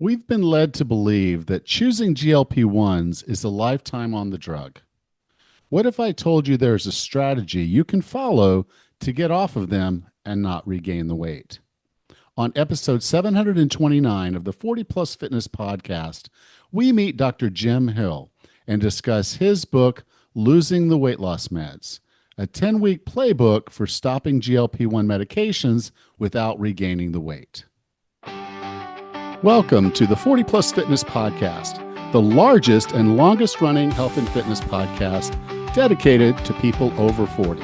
We've been led to believe that choosing GLP-1s is a lifetime on the drug. What if I told you there's a strategy you can follow to get off of them and not regain the weight? On episode 729 of the 40 Plus Fitness podcast, we meet Dr. Jim Hill and discuss his book, Losing the Weight Loss Meds, a 10-week playbook for stopping GLP-1 medications without regaining the weight. Welcome to the 40 Plus Fitness Podcast, the largest and longest running health and fitness podcast dedicated to people over 40.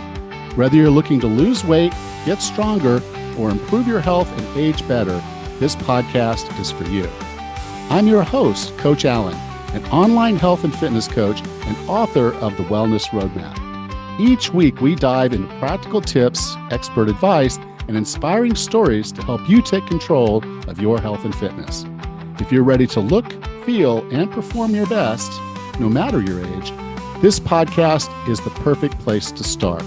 Whether you're looking to lose weight, get stronger, or improve your health and age better, this podcast is for you. I'm your host, Coach Allen, an online health and fitness coach and author of The Wellness Roadmap. Each week, we dive into practical tips, expert advice, and inspiring stories to help you take control of your health and fitness. If you're ready to look, feel, and perform your best, no matter your age, this podcast is the perfect place to start.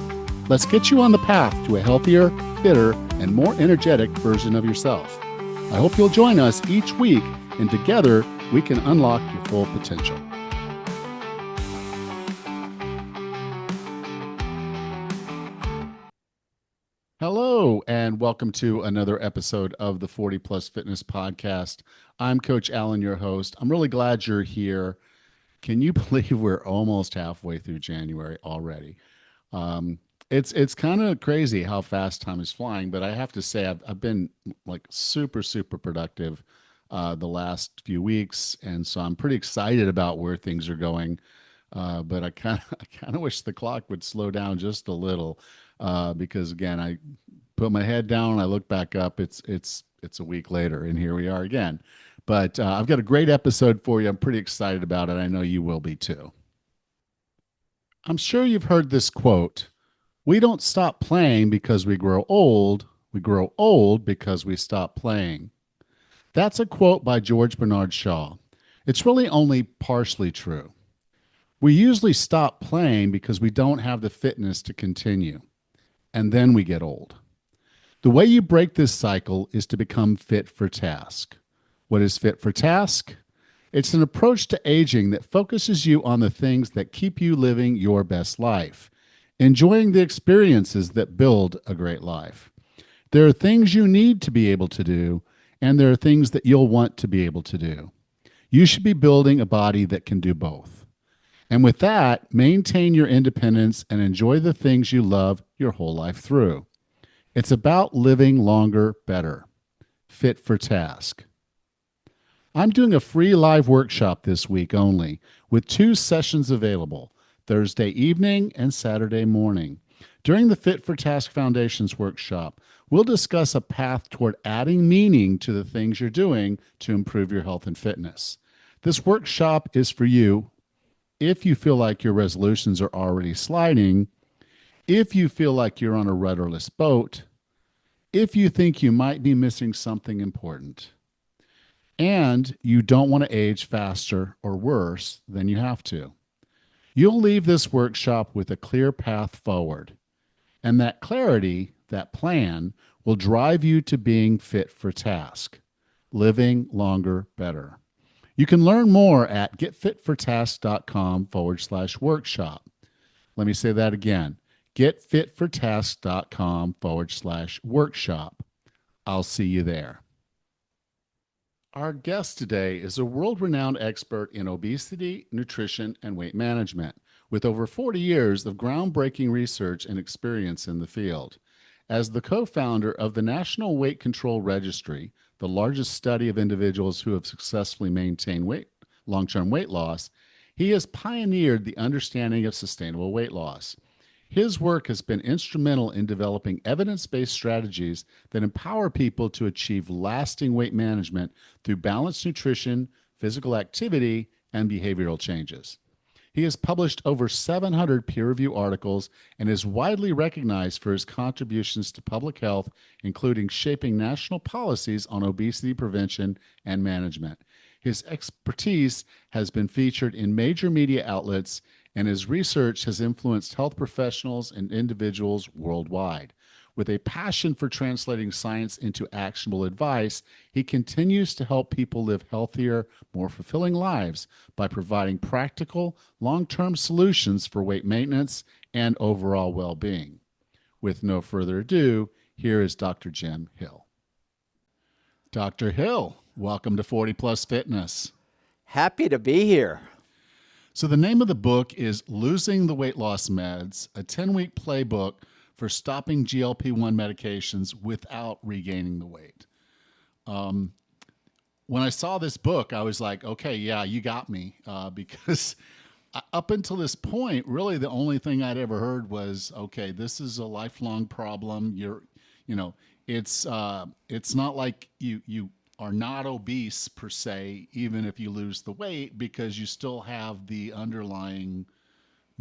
Let's get you on the path to a healthier, fitter, and more energetic version of yourself. I hope you'll join us each week, and together we can unlock your full potential. Hello, and welcome to another episode of the 40 Plus Fitness Podcast. I'm Coach Allen, your host. I'm really glad you're here. Can you believe we're almost halfway through January already? It's kind of crazy how fast time is flying, but I have to say I've been like super productive the last few weeks, and so I'm pretty excited about where things are going. But I kind of wish the clock would slow down just a little. Because again, I put my head down and I look back up. It's a week later, and here we are again. But I've got a great episode for you. I'm pretty excited about it. I know you will be too. I'm sure you've heard this quote: "We don't stop playing because we grow old. We grow old because we stop playing." That's a quote by George Bernard Shaw. It's really only partially true. We usually stop playing because we don't have the fitness to continue, and then we get old. The way you break this cycle is to become fit for task. What is fit for task? It's an approach to aging that focuses you on the things that keep you living your best life, enjoying the experiences that build a great life. There are things you need to be able to do, and there are things that you'll want to be able to do. You should be building a body that can do both. And with that, maintain your independence and enjoy the things you love your whole life through. It's about living longer, better. Fit for task. I'm doing a free live workshop this week only, with 2 sessions available, Thursday evening and Saturday morning. During the Fit for Task Foundations workshop, we'll discuss a path toward adding meaning to the things you're doing to improve your health and fitness. This workshop is for you if you feel like your resolutions are already sliding, if you feel like you're on a rudderless boat, if you think you might be missing something important, and you don't want to age faster or worse than you have to. You'll leave this workshop with a clear path forward, and that clarity, that plan, will drive you to being fit for task, living longer, better. You can learn more at getfitfortask.com/workshop. Let me say that again. Getfitfortask.com/workshop. I'll see you there. Our guest today is a world-renowned expert in obesity, nutrition, and weight management, with over 40 years of groundbreaking research and experience in the field. As the co-founder of the National Weight Control Registry, the largest study of individuals who have successfully maintained long-term weight loss, he has pioneered the understanding of sustainable weight loss. His work has been instrumental in developing evidence-based strategies that empower people to achieve lasting weight management through balanced nutrition, physical activity, and behavioral changes. He has published over 700 peer-reviewed articles and is widely recognized for his contributions to public health, including shaping national policies on obesity prevention and management. His expertise has been featured in major media outlets, and his research has influenced health professionals and individuals worldwide. With a passion for translating science into actionable advice, he continues to help people live healthier, more fulfilling lives by providing practical, long term solutions for weight maintenance and overall well being. With no further ado, here is Dr. Jim Hill. Dr. Hill, welcome to 40 Plus Fitness. Happy to be here. So, the name of the book is Losing the Weight Loss Meds, a 10-week playbook for stopping GLP-1 medications without regaining the weight. When I saw this book, I was like, okay, yeah, you got me. Because up until this point, really the only thing I'd ever heard was, okay, this is a lifelong problem. It's not like you are not obese per se, even if you lose the weight, because you still have the underlying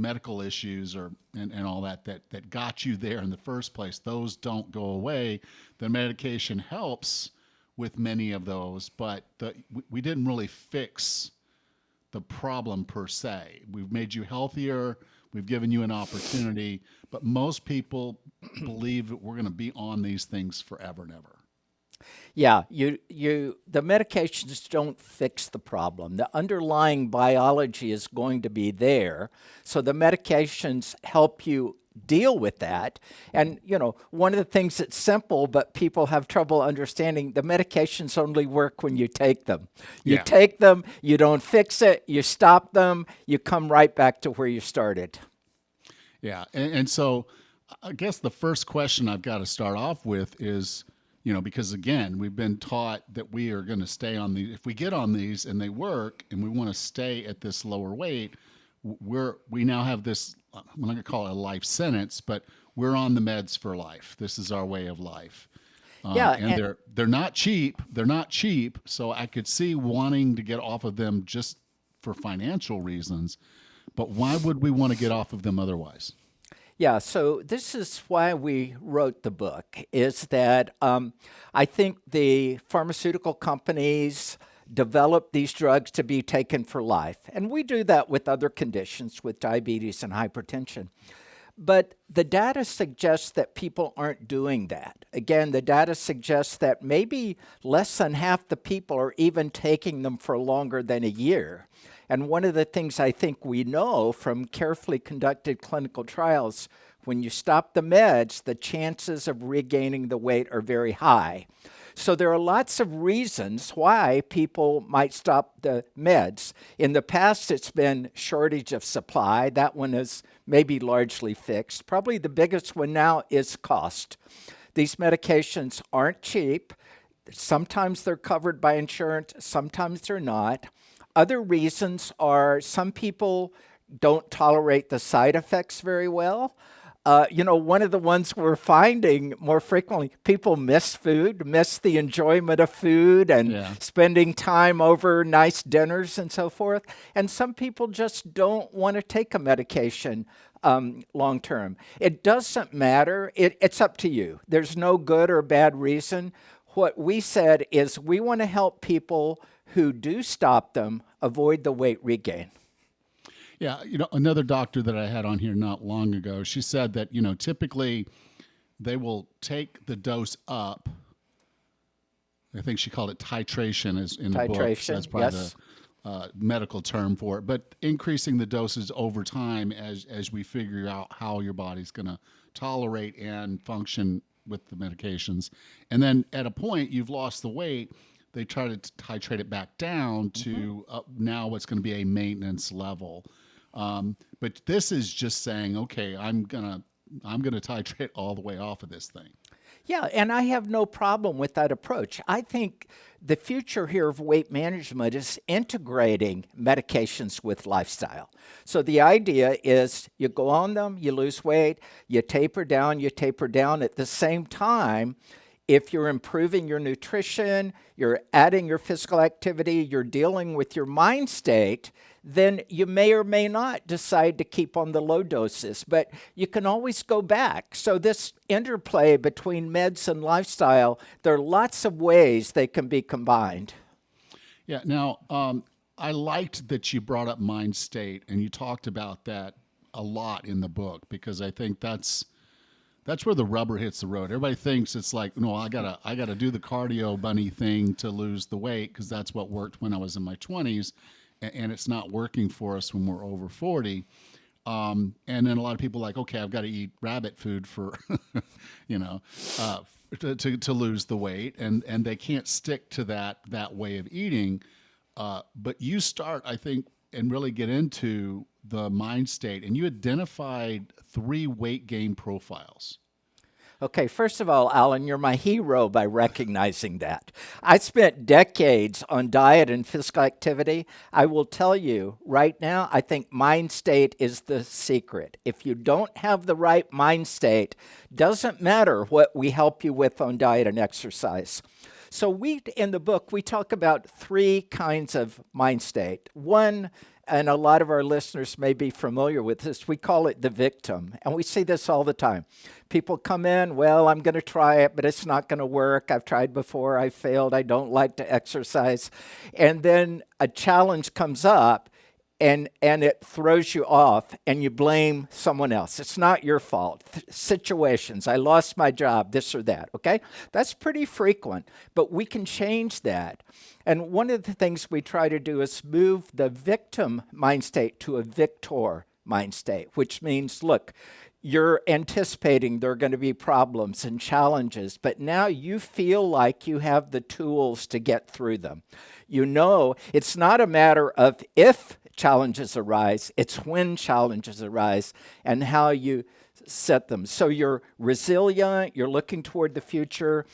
medical issues and all that got you there in the first place. Those don't go away. The medication helps with many of those, but we didn't really fix the problem per se. We've made you healthier. We've given you an opportunity, but most people believe that we're going to be on these things forever and ever. Yeah, the medications don't fix the problem. The underlying biology is going to be there. So the medications help you deal with that. And, one of the things that's simple, but people have trouble understanding, the medications only work when you take them. You take them, you don't fix it, you stop them, you come right back to where you started. Yeah. And so I guess the first question I've got to start off with is, because again, we've been taught that we are going to stay on these. If we get on these and they work and we want to stay at this lower weight, we now have this, I'm not going to call it a life sentence, but we're on the meds for life. This is our way of life. And they're not cheap. They're not cheap. So I could see wanting to get off of them just for financial reasons. But why would we want to get off of them otherwise? Yeah, so this is why we wrote the book, is that I think the pharmaceutical companies develop these drugs to be taken for life. And we do that with other conditions, with diabetes and hypertension. But the data suggests that people aren't doing that. Again, the data suggests that maybe less than half the people are even taking them for longer than a year. And one of the things I think we know from carefully conducted clinical trials, when you stop the meds, the chances of regaining the weight are very high. So there are lots of reasons why people might stop the meds. In the past, it's been shortage of supply. That one is maybe largely fixed. Probably the biggest one now is cost. These medications aren't cheap. Sometimes they're covered by insurance, sometimes they're not. Other reasons are some people don't tolerate the side effects very well. One of the ones we're finding more frequently, people miss food, miss the enjoyment of food and spending time over nice dinners and so forth. And some people just don't want to take a medication long term. It doesn't matter. It's up to you. There's no good or bad reason. What we said is we want to help people who do stop them avoid the weight regain. Yeah, another doctor that I had on here not long ago, she said that, typically they will take the dose up. I think she called it titration is in the book. So that's probably the medical term for it. But increasing the doses over time as we figure out how your body's going to tolerate and function with the medications. And then at a point you've lost the weight, they try to titrate it back down to now what's going to be a maintenance level. But this is just saying, okay, I'm gonna titrate all the way off of this thing. Yeah, and I have no problem with that approach. I think the future here of weight management is integrating medications with lifestyle. So the idea is you go on them, you lose weight, you taper down at the same time. If you're improving your nutrition, you're adding your physical activity, you're dealing with your mind state, then you may or may not decide to keep on the low doses, but you can always go back. So this interplay between meds and lifestyle, there are lots of ways they can be combined. Yeah. Now, I liked that you brought up mind state and you talked about that a lot in the book because I think that's that's where the rubber hits the road. Everybody thinks it's like, no, I gotta do the cardio bunny thing to lose the weight because that's what worked when I was in my 20s, and it's not working for us when we're over 40. And then a lot of people are like, okay, I've got to eat rabbit food for, you know, uh, to lose the weight, and they can't stick to that way of eating. But you start, I think, and really get into the mind state, and you identified three weight gain profiles. Okay, first of all, Alan, you're my hero by recognizing that. I spent decades on diet and physical activity. I will tell you right now, I think mind state is the secret. If you don't have the right mind state, doesn't matter what we help you with on diet and exercise. So we in the book we talk about three kinds of mind state. One, and a lot of our listeners may be familiar with this, we call it the victim. And we see this all the time. People come in, well, I'm going to try it, but it's not going to work. I've tried before, I failed, I don't like to exercise. And then a challenge comes up and it throws you off and you blame someone else. It's not your fault. Situations, I lost my job, this or that, okay? That's pretty frequent, but we can change that. And one of the things we try to do is move the victim mind state to a victor mind state, which means, look, you're anticipating there are going to be problems and challenges, but now you feel like you have the tools to get through them. You know, it's not a matter of if challenges arise, it's when challenges arise and how you set them. So you're resilient, you're looking toward the future,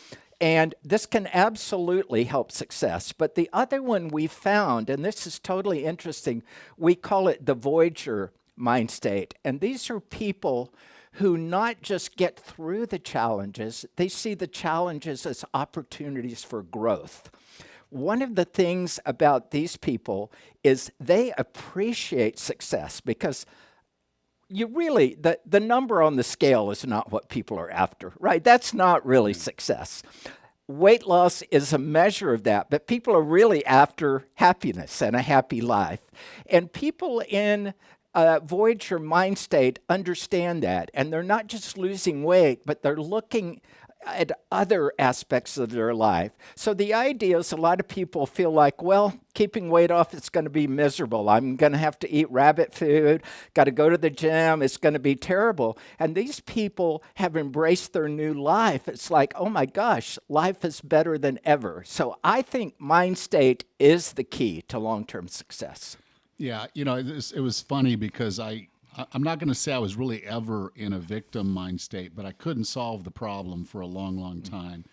and this can absolutely help success. But the other one we found, and this is totally interesting, we call it the Voyager mind state. And these are people who not just get through the challenges, they see the challenges as opportunities for growth. One of the things about these people is they appreciate success because you really, the number on the scale is not what people are after, right? That's not really success. Weight loss is a measure of that, but people are really after happiness and a happy life. And people in Voyager mind state understand that, and they're not just losing weight, but they're looking at other aspects of their life. So the idea is a lot of people feel like, well, keeping weight off is going to be miserable. I'm going to have to eat rabbit food, got to go to the gym. It's going to be terrible. And these people have embraced their new life. It's like, oh my gosh, life is better than ever. So I think mind state is the key to long-term success. Yeah, it was funny because I'm not going to say I was really ever in a victim mind state, but I couldn't solve the problem for a long, long time.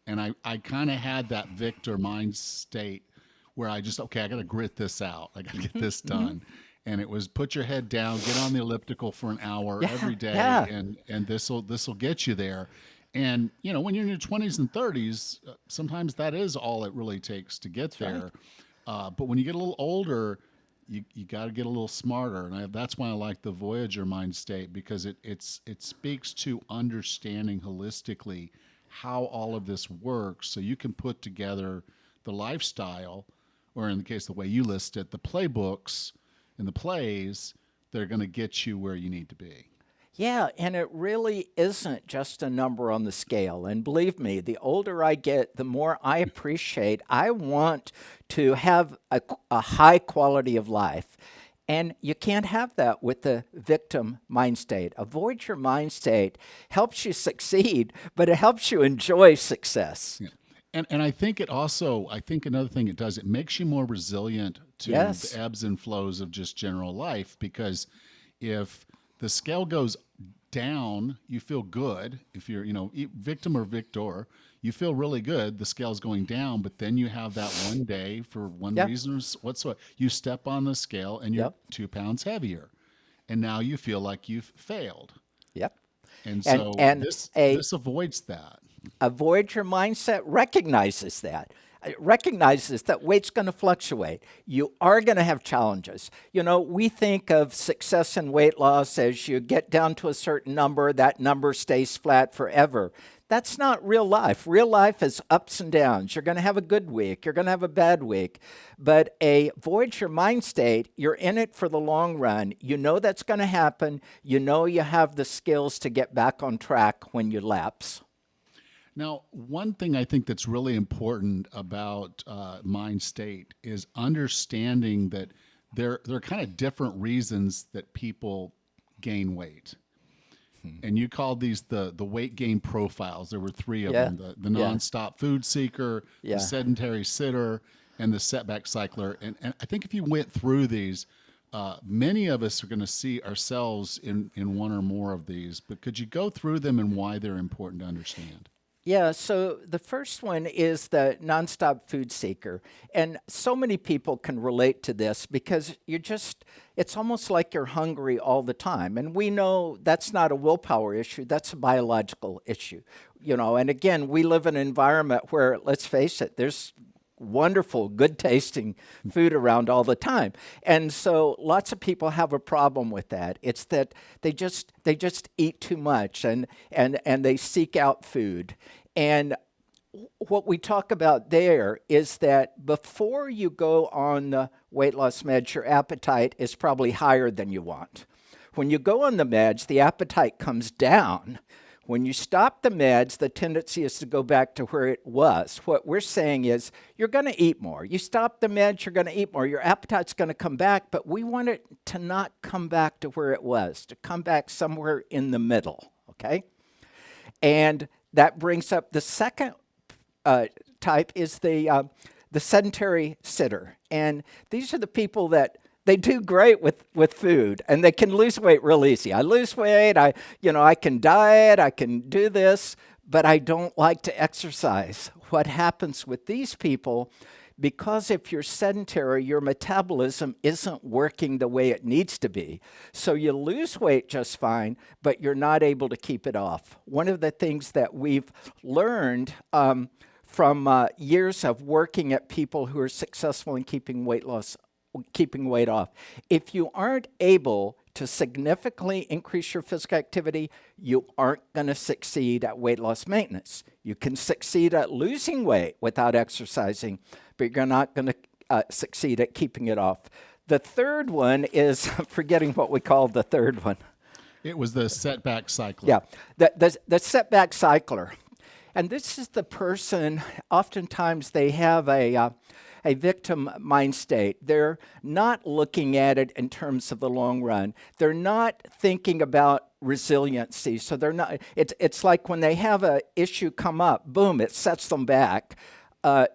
And I kind of had that victor mind state where I just, okay, I got to grit this out. I got to get this done. And it was put your head down, get on the elliptical for an hour Yeah, every day, yeah, and this'll get you there. And when you're in your 20s and 30s, sometimes that is all it really takes to get that's right. there. But when you get a little older, you got to get a little smarter, and that's why I like the Voyager mind state because it speaks to understanding holistically how all of this works, so you can put together the lifestyle, or in the case of the way you list it, the playbooks and the plays that are going to get you where you need to be. Yeah, and it really isn't just a number on the scale. And believe me, the older I get, the more I appreciate. I want to have a high quality of life. And you can't have that with the victim mind state. Avoid your mind state helps you succeed, but it helps you enjoy success. Yeah. And I think another thing it does, it makes you more resilient to the Yes. ebbs and flows of just general life because if the scale goes down, you feel good. If you're, victim or victor, you feel really good. The scale's going down, but then you have that one day for one Yep. reason whatsoever. You step on the scale and you're Yep. 2 pounds heavier. And now you feel like you've failed. Yep. And And so and this a this avoids that. a Voyager mindset recognizes that. recognizes that weight's going to fluctuate. You are going to have challenges. You know, we think of success in weight loss as you get down to a certain number, that number stays flat forever. That's not real life. Real life is ups and downs. You're going to have a good week. You're going to have a bad week. But a voyage your mind state, you're in it for the long run. You know that's going to happen. You know you have the skills to get back on track when you lapse. Now, one thing I think that's really important about mind state is understanding that there are kind of different reasons that people gain weight. And you called these the weight gain profiles. There were three of Yeah, them: the yeah, nonstop food seeker, the yeah. sedentary sitter, and the setback cycler. And I think if you went through these, many of us are going to see ourselves in one or more of these. But could you go through them and why they're important to understand? Yeah, so the first one is the nonstop food seeker. And so many people can relate to this because it's almost like you're hungry all the time. And we know that's not a willpower issue, that's a biological issue. You know, and again, we live in an environment where, let's face it, there's wonderful, good tasting food around all the time. And so lots of people have a problem with that. It's that they just eat too much and they seek out food. And what we talk about there is that before you go on the weight loss meds, your appetite is probably higher than you want. When you go on the meds, the appetite comes down. When you stop the meds, the tendency is to go back to where it was. What we're saying is you're going to eat more. You stop the meds, you're going to eat more. Your appetite's going to come back, but we want it to not come back to where it was, to come back somewhere in the middle, okay? And that brings up the second type is the sedentary sitter. And these are the people that they do great with food and they can lose weight real easy. I lose weight, I can diet, I can do this, but I don't like to exercise. What happens with these people, because if you're sedentary, your metabolism isn't working the way it needs to be. So you lose weight just fine, but you're not able to keep it off. One of the things that we've learned from years of working at people who are successful in keeping weight off. If you aren't able to significantly increase your physical activity, you aren't going to succeed at weight loss maintenance. You can succeed at losing weight without exercising, but you're not going to succeed at keeping it off. The third one is forgetting what we called the third one. It was the setback cycler. Yeah, the setback cycler. And this is the person, oftentimes they have a victim mind state. They're not looking at it in terms of the long run. They're not thinking about resiliency. So they're not, it's like when they have an issue come up, boom, it sets them back.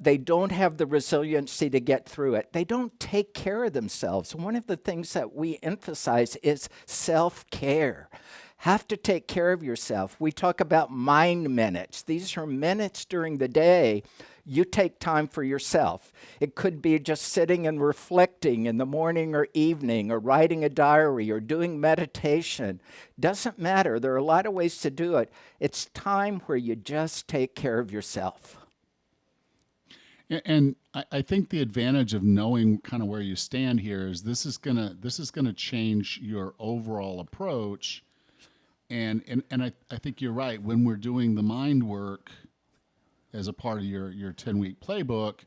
They don't have the resiliency to get through it. They don't take care of themselves. One of the things that we emphasize is self-care. Have to take care of yourself. We talk about mind minutes. These are minutes during the day you take time for yourself. It could be just sitting and reflecting in the morning or evening, or writing a diary, or doing meditation. Doesn't matter. There are a lot of ways to do it. It's time where you just take care of yourself. And I think the advantage of knowing kind of where you stand here is this is gonna change your overall approach. And I think you're right. When we're doing the mind work as a part of your 10-week playbook,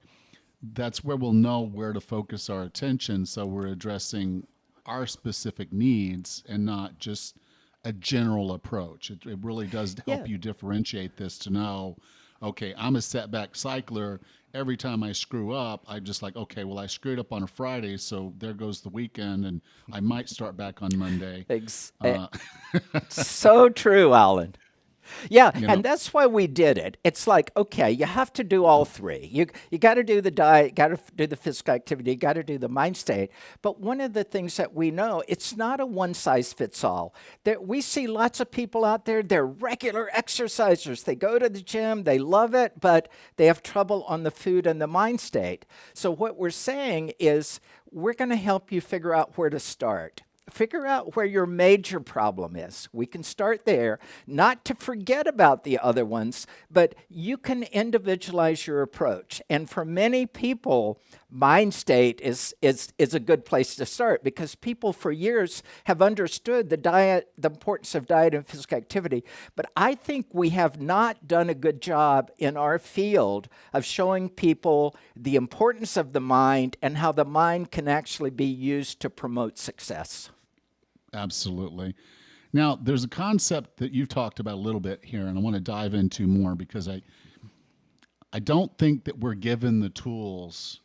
that's where we'll know where to focus our attention. So we're addressing our specific needs and not just a general approach. It really does Yeah. help you differentiate this to know, okay, I'm a setback cycler. Every time I screw up, I'm just like, okay, well, I screwed up on a Friday, so there goes the weekend, and I might start back on Monday. Ex- eh, Uh, so true, Alan. Yeah, you and know, that's why we did it. It's like, okay, you have to do all three. You got to do the diet, got to do the physical activity, you got to do the mind state. But one of the things that we know, it's not a one size fits all. We see lots of people out there, they're regular exercisers. They go to the gym, they love it, but they have trouble on the food and the mind state. So what we're saying is we're going to help you figure out where to start. figure out where your major problem is. We can start there, not to forget about the other ones, but you can individualize your approach. And for many people, mind state is a good place to start because people for years have understood the importance of diet and physical activity. But I think we have not done a good job in our field of showing people the importance of the mind and how the mind can actually be used to promote success. Absolutely. Now, there's a concept that you've talked about a little bit here, and I want to dive into more because I don't think that we're given the tools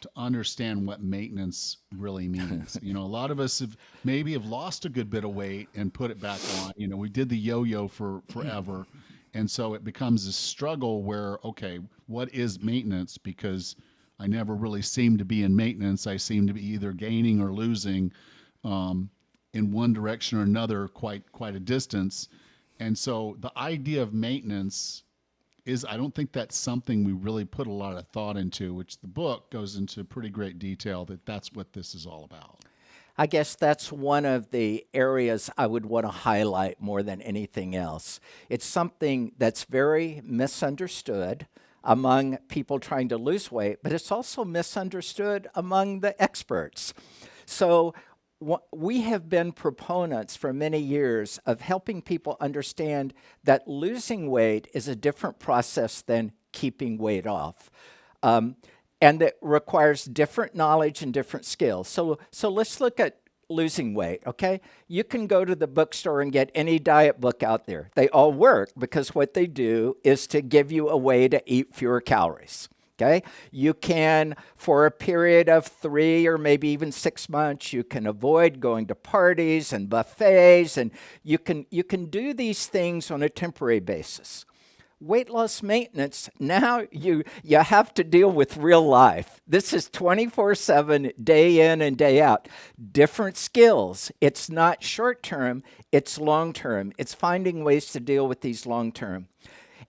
to understand what maintenance really means. A lot of us have maybe have lost a good bit of weight and put it back on. We did the yo-yo for forever. And so it becomes a struggle where, okay, what is maintenance? Because I never really seem to be in maintenance. I seem to be either gaining or losing in one direction or another quite a distance. And so the idea of maintenance is I don't think that's something we really put a lot of thought into, which the book goes into pretty great detail that that's what this is all about. I guess that's one of the areas I would want to highlight more than anything else. It's something that's very misunderstood among people trying to lose weight, but it's also misunderstood among the experts. So we have been proponents for many years of helping people understand that losing weight is a different process than keeping weight off. And that requires different knowledge and different skills. So let's look at losing weight, okay? You can go to the bookstore and get any diet book out there. They all work because what they do is to give you a way to eat fewer calories. Okay, you can, for a period of 3 or maybe even 6 months, you can avoid going to parties and buffets, and you can do these things on a temporary basis. Weight loss maintenance, now you have to deal with real life. This is 24/7, day in and day out. Different skills. It's not short term, it's long term. It's finding ways to deal with these long term.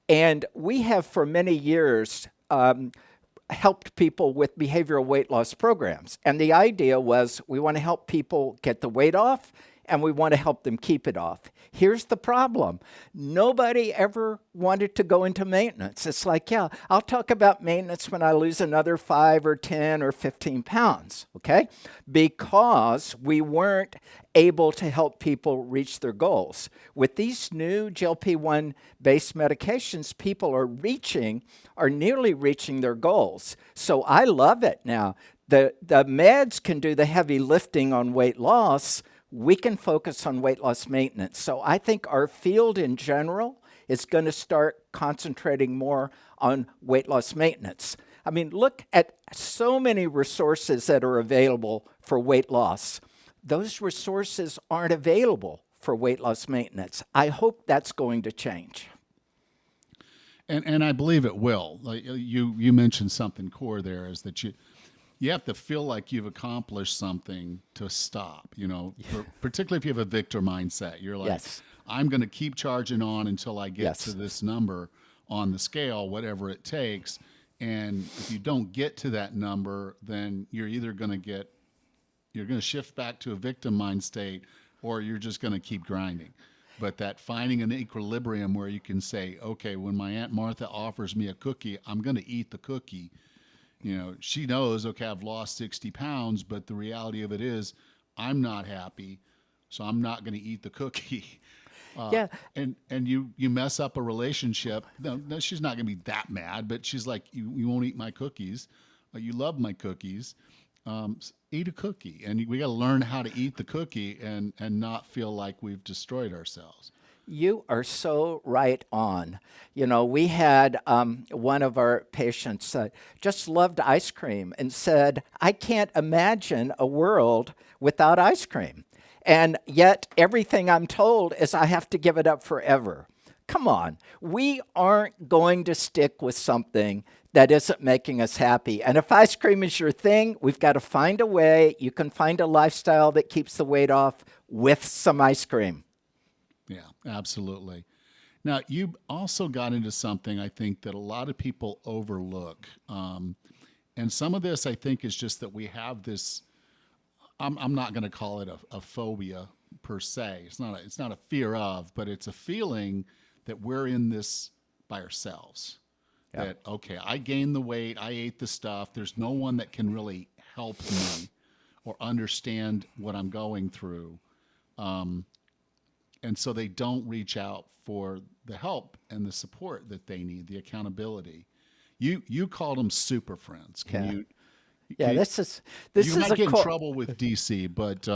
And we have for many years helped people with behavioral weight loss programs. And the idea was we want to help people get the weight off and we want to help them keep it off. Here's the problem. Nobody ever wanted to go into maintenance. It's like, yeah, I'll talk about maintenance when I lose another 5 or 10 or 15 pounds, okay? Because we weren't able to help people reach their goals. With these new GLP-1 based medications, people are nearly reaching their goals. So I love it now. The meds can do the heavy lifting on weight loss. We can focus on weight loss maintenance. So I think our field in general is going to start concentrating more on weight loss maintenance. I mean, look at so many resources that are available for weight loss. Those resources aren't available for weight loss maintenance. I hope that's going to change. And I believe it will. Like you mentioned something core there is that you have to feel like you've accomplished something to stop, particularly if you have a victor mindset. You're like, Yes. I'm going to keep charging on until I get to Yes. this number on the scale, whatever it takes. And if you don't get to that number, then you're going to shift back to a victim mind state, or you're just going to keep grinding. But that finding an equilibrium where you can say, okay, when my Aunt Martha offers me a cookie, I'm going to eat the cookie. She knows, okay, I've lost 60 pounds, but the reality of it is I'm not happy, so I'm not going to eat the cookie. Uh, Yeah. and you mess up a relationship. No, she's not going to be that mad, but she's like, you won't eat my cookies. You love my cookies. Eat a cookie. And we got to learn how to eat the cookie and not feel like we've destroyed ourselves. You are so right on. We had one of our patients just loved ice cream and said, I can't imagine a world without ice cream. And yet, everything I'm told is I have to give it up forever. Come on. We aren't going to stick with something that isn't making us happy. And if ice cream is your thing, we've got to find a way. You can find a lifestyle that keeps the weight off with some ice cream. Yeah, absolutely. Now, you also got into something I think that a lot of people overlook. And some of this, I think, is just that we have this I'm not going to call it a phobia per se. It's not a fear of, but it's a feeling that we're in this by ourselves. Yeah. That okay, I gained the weight, I ate the stuff. There's no one that can really help me or understand what I'm going through. And so they don't reach out for the help and the support that they need, the accountability. You called them super friends. Yeah. Can Yeah, you this you is might a get in co- trouble with DC, but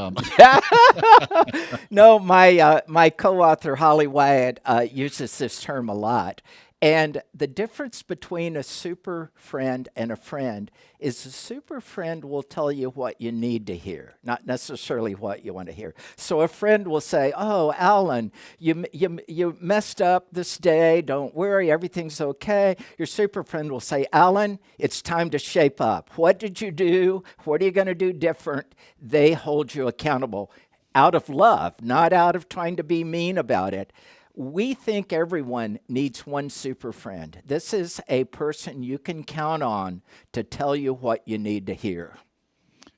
no, my co-author Holly Wyatt uses this term a lot, and the difference between a super friend and a friend is a super friend will tell you what you need to hear, not necessarily what you want to hear. So a friend will say, "Oh, Alan, you messed up this day. Don't worry, everything's okay." Your super friend will say, "Alan, it's time to shape up. What did you do? What are you going to do different?" They hold you accountable out of love, not out of trying to be mean about it. We think everyone needs one super friend. This is a person you can count on to tell you what you need to hear.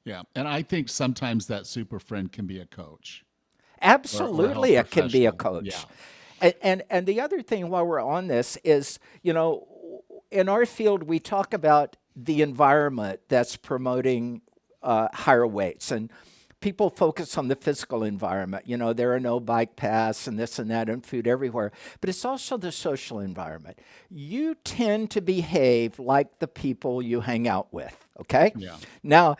yeah, and I think sometimes that super friend can be a coach or a health Absolutely, it can be a professional. Yeah, coach. And the other thing while we're on this is, in our field, we talk about the environment that's promoting higher weights. And people focus on the physical environment. There are no bike paths and this and that and food everywhere. But it's also the social environment. You tend to behave like the people you hang out with. Okay? yeah. Now,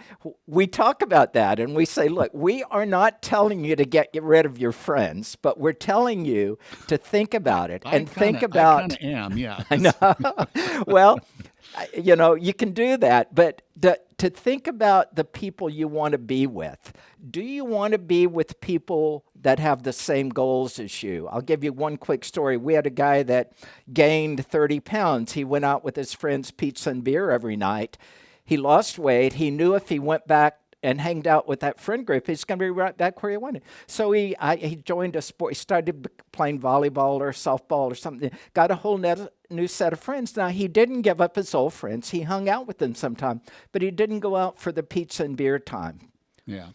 we talk about that and we say, look, we are not telling you to get rid of your friends, but we're telling you to think about it and think I kind about, of am. Yeah, I know, well, you can do that, but to think about the people you want to be with. Do you want to be with people that have the same goals as you? I'll give you one quick story. We had a guy that gained 30 pounds. He went out with his friends, pizza and beer every night. He lost weight. He knew if he went back and hanged out with that friend group, he's going to be right back where he wanted. So he joined a sport. He started playing volleyball or softball or something. Got a whole new set of friends. Now, he didn't give up his old friends. He hung out with them sometime, but he didn't go out for the pizza and beer time. yeah.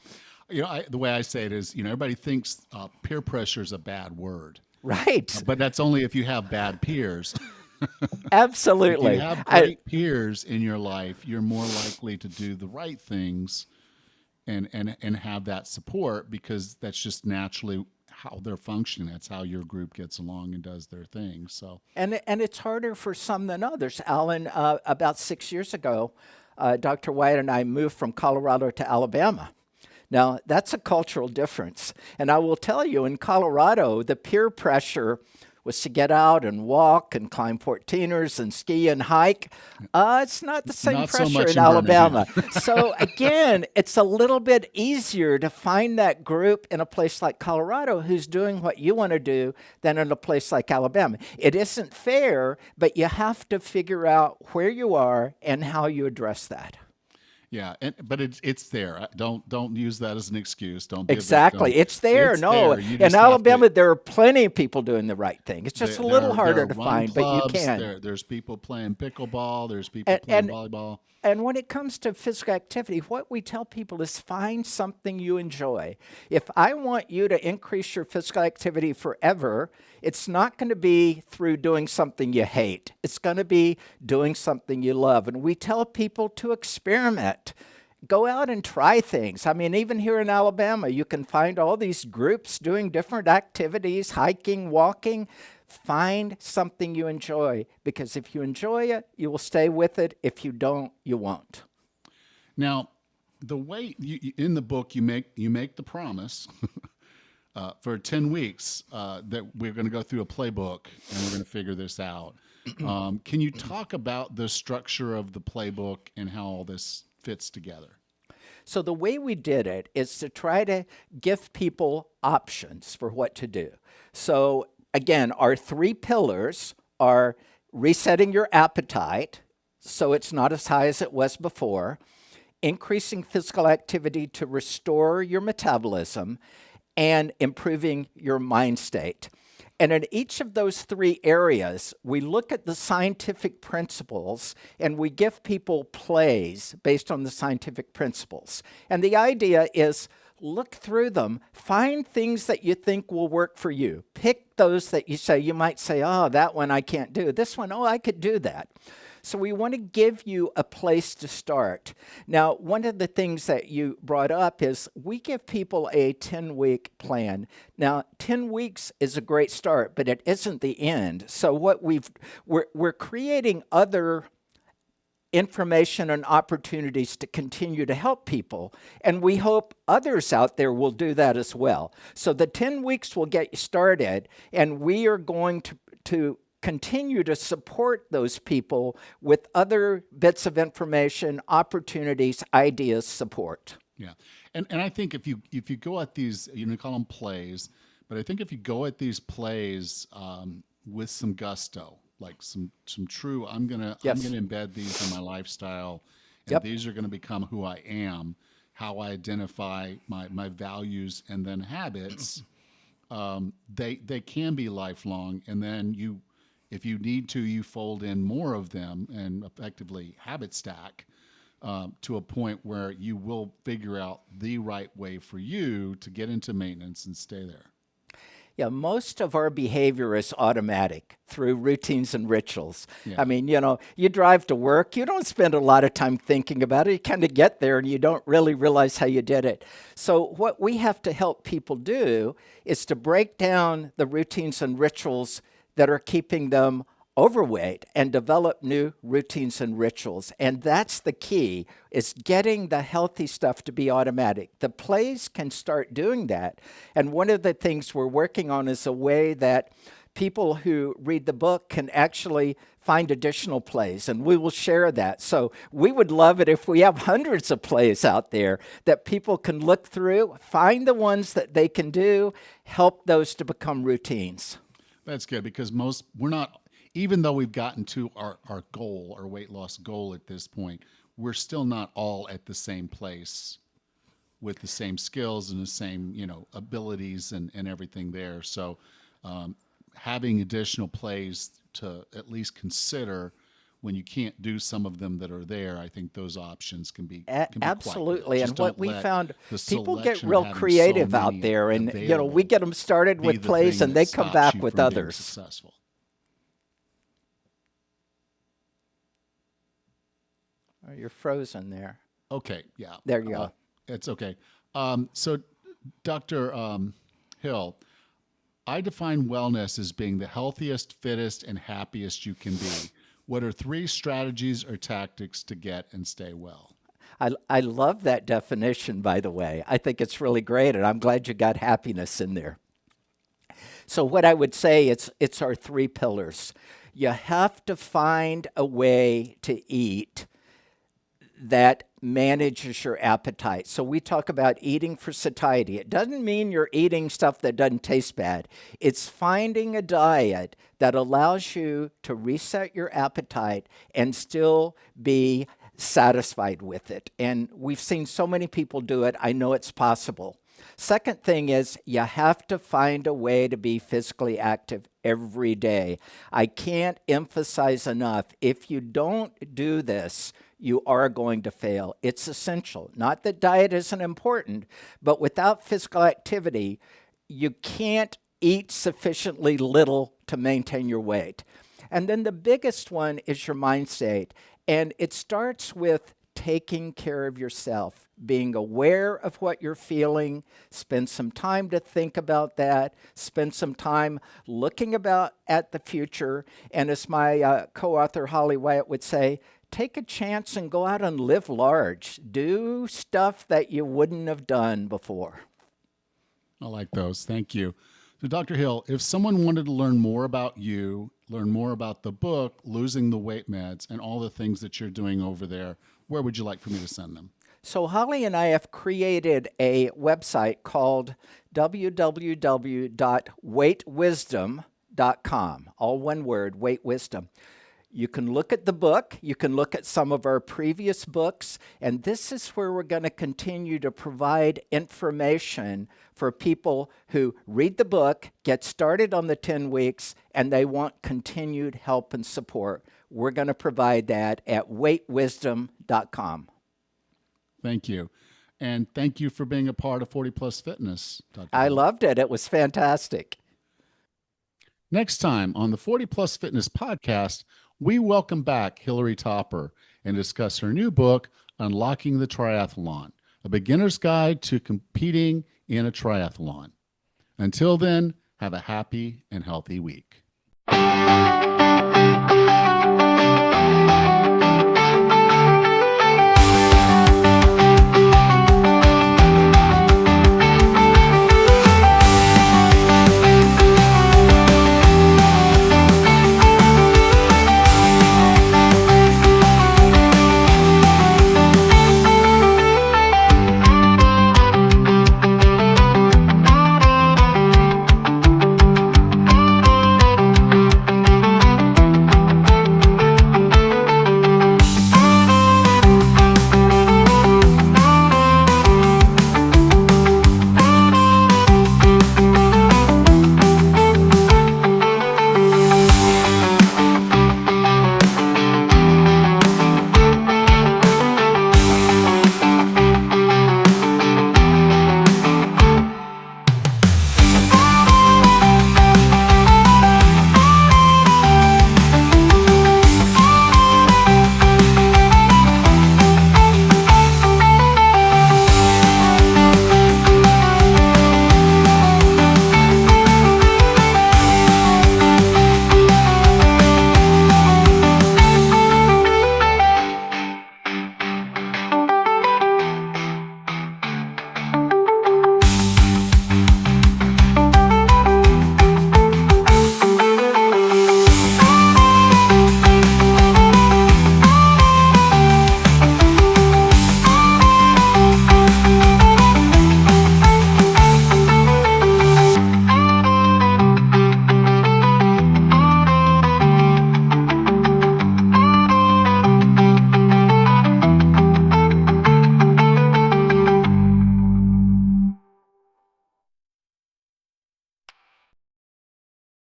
The way I say it is, everybody thinks peer pressure is a bad word, Right. but that's only if you have bad peers. If you Absolutely. have great peers in your life, you're more likely to do the right things and have that support because that's just naturally how they're functioning. That's how your group gets along and does their thing. So And it's harder for some than others. Alan, about 6 years ago, Dr. White and I moved from Colorado to Alabama. Now, that's a cultural difference. And I will tell you, in Colorado, the peer pressure was to get out and walk and climb 14ers and ski and hike. It's not the same not so pressure much in in Birmingham. Alabama. So, again, it's a little bit easier to find that group in a place like Colorado who's doing what you want to do than in a place like Alabama. It isn't fair, but you have to figure out where you are and how you address that. Yeah, but it's there. Don't use that as an excuse. Don't be a victim. Exactly. It's there. It's No, there. You in just have to. Alabama, there are plenty of people doing the right thing. It's just a little There harder are to run find, but you clubs. can. There's people playing pickleball. There's people And, playing and volleyball. And when it comes to physical activity, what we tell people is find something you enjoy. If I want you to increase your physical activity forever, it's not going to be through doing something you hate. It's going to be doing something you love. And we tell people to experiment. Go out and try things. I mean, even here in Alabama, you can find all these groups doing different activities, hiking, walking. Find something you enjoy because if you enjoy it, you will stay with it. If you don't, you won't. Now, the way in the book you make the promise for 10 weeks that we're going to go through a playbook and we're going to figure this out. Can you talk about the structure of the playbook and how all this fits together? So, the way we did it is to try to give people options for what to do. So, again, our three pillars are resetting your appetite so it's not as high as it was before, increasing physical activity to restore your metabolism, and improving your mind state. And in each of those three areas, we look at the scientific principles and we give people plays based on the scientific principles. And the idea is look through them, find things that you think will work for you. Pick those that you might say, oh, that one I can't do. This one, oh, I could do that. So we want to give you a place to start. Now, one of the things that you brought up is we give people a 10-week plan. Now, 10 weeks is a great start, but it isn't the end. So what we're creating other information and opportunities to continue to help people. And we hope others out there will do that as well. So the 10 weeks will get you started, and we are going to continue to support those people with other bits of information, opportunities, ideas, support. Yeah. And I think if you go at these, call them plays, but I think if you go at these plays with some gusto, like some true, I'm gonna embed these in my lifestyle, and Yep. these are gonna become who I am, how I identify my values and then habits. They can be lifelong, and then if you need to, you fold in more of them and effectively habit stack to a point where you will figure out the right way for you to get into maintenance and stay there. Yeah, most of our behavior is automatic through routines and rituals. Yeah. I mean, you drive to work, you don't spend a lot of time thinking about it. You kind of get there and you don't really realize how you did it. So, what we have to help people do is to break down the routines and rituals that are keeping them overweight and develop new routines and rituals. And that's the key, is getting the healthy stuff to be automatic. The plays can start doing that. And one of the things we're working on is a way that people who read the book can actually find additional plays, and we will share that. So we would love it if we have hundreds of plays out there that people can look through, find the ones that they can do, help those to become routines. That's good, because we're not, even though we've gotten to our goal, our weight loss goal at this point, we're still not all at the same place with the same skills and the same, abilities and everything there. So having additional plays to at least consider when you can't do some of them that are there, I think those options can be Absolutely. And what we found, the people get selection of real having so creative out many there, and we available get them started be with the plays, thing and that they come stops back you with from being others. successful. Oh, you're frozen there. Okay, yeah. There you go. It's okay. So, Dr. Hill, I define wellness as being the healthiest, fittest, and happiest you can be. What are 3 strategies or tactics to get and stay well? I love that definition, by the way. I think it's really great, and I'm glad you got happiness in there. So what I would say, it's our 3 pillars. You have to find a way to eat that manages your appetite. So we talk about eating for satiety. It doesn't mean you're eating stuff that doesn't taste bad. It's finding a diet that allows you to reset your appetite and still be satisfied with it. And we've seen so many people do it. I know it's possible. Second thing is you have to find a way to be physically active every day. I can't emphasize enough, if you don't do this, you are going to fail. It's essential. Not that diet isn't important, but without physical activity, you can't eat sufficiently little to maintain your weight. And then the biggest one is your mind state. And it starts with taking care of yourself, being aware of what you're feeling, spend some time to think about that, spend some time looking at the future. And as my co-author Holly Wyatt would say, take a chance and go out and live large. Do stuff that you wouldn't have done before. I like those. Thank you. So, Dr. Hill, if someone wanted to learn more about you, learn more about the book, Losing the Weight Meds, and all the things that you're doing over there, where would you like for me to send them? So Holly and I have created a website called www.weightwisdom.com. All one word, Weight Wisdom. You can look at the book, you can look at some of our previous books, and this is where we're going to continue to provide information for people who read the book, get started on the 10 weeks, and they want continued help and support. We're going to provide that at weightwisdom.com. Thank you. And thank you for being a part of 40 Plus Fitness, Dr. I Hill. loved it. It was fantastic. Next time on the 40 Plus Fitness podcast, we welcome back Hillary Topper and discuss her new book, Unlocking the Triathlon, a beginner's guide to competing in a triathlon. Until then, have a happy and healthy week.